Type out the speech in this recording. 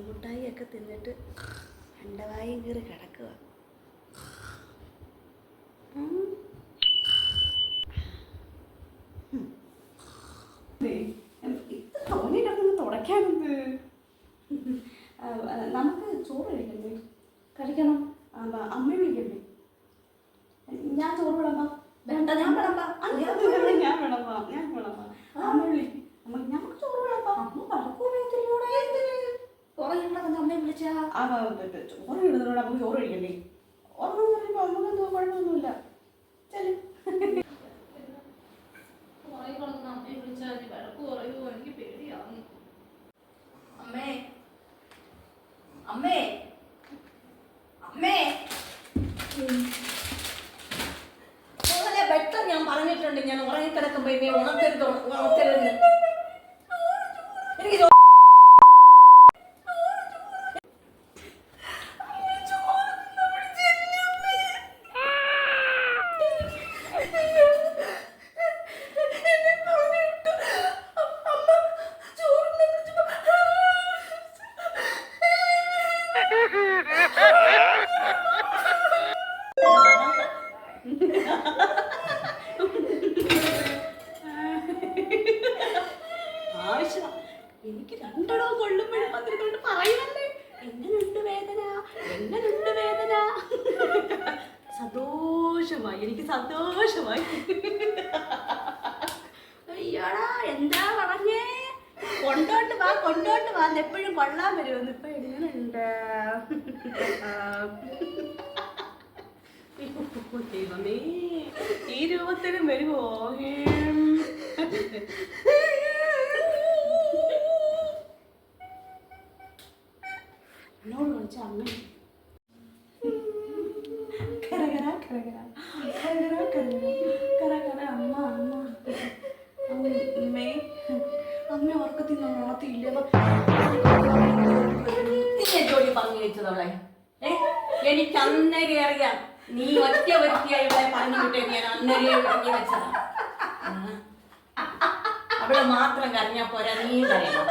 മുട്ടായിയൊക്കെ തിന്നിട്ട് അണ്ടവായും കയറി കിടക്കുക. തോന്നി കിടന്ന് തുടയ്ക്കാനുണ്ട്. നമുക്ക് ചോറ് കഴിക്കണ്ടേ? കഴിക്കണം. അമ്മ വിളിക്കണ്ടേ? ഞാൻ ചോറ് വിളമ്പാം. വേണ്ട, ഞാൻ വിളമ്പാം. ഞാൻ വിളമ്പാം. അമ്മ വിളിക്കും. നമുക്ക് ചോറ് വിളമ്പാം. അമ്മ വഴക്കൂടത്തിലൂടെ കുറേ അമ്മയെ വിളിച്ചാ ചോറ് ഇടുന്നതിനോട് നമുക്ക് ചോറ് കഴിക്കണ്ടേ? ഓർമ്മ പറയുമ്പോൾ നമുക്ക് എന്തോ കുഴപ്പമൊന്നുമില്ല. ചെല്ലും. അമ്മയെ വിളിച്ചാൽ വഴക്ക് പറയുമോ? എനിക്ക് പേടിയാവുന്നു. അമ്മേ അമ്മേ അമ്മേ പെട്ടെന്ന് ഞാൻ പറഞ്ഞിട്ടുണ്ട്, ഞാൻ ഉറങ്ങിക്കിടക്കുമ്പോ എന്നെ ഉണർത്തരുതെന്ന്. എനിക്ക് ആവശ്യം എനിക്ക് രണ്ടിടവും കൊള്ളുമ്പോഴും വന്നിരുന്നോണ്ട് പറയുമല്ലേ, എങ്ങനെയുണ്ട് വേദന, എങ്ങനെയുണ്ട് വേദന. സന്തോഷമായി, എനിക്ക് സന്തോഷമായി. അയ്യോടാ, എന്താ പറഞ്ഞേ? കൊണ്ടോട്ട് വാ എപ്പോഴും കൊള്ളാൻ വരുമെന്ന്. ഇപ്പൊ എങ്ങനെയുണ്ട്? ദൈവമേ, ഈ രൂപത്തിലും വരുമോ? എന്നോട് കളിച്ച അങ്ങനെ അമ്മ ഉറക്കത്തിൽ നിന്ന് ഉണർത്തിയില്ല. ജോലി പറഞ്ഞു വെച്ചതോളെ എനിക്ക് അന്നേരം അറിയാം. നീ ഒറ്റ വ്യക്തിയായി ഇവിടെ പറഞ്ഞു വിട്ടേ, ഞാൻ അന്നേരം പറഞ്ഞു വെച്ചതാ. അവിടെ മാത്രം കരഞ്ഞാ പോരാ, നീ കരയണം.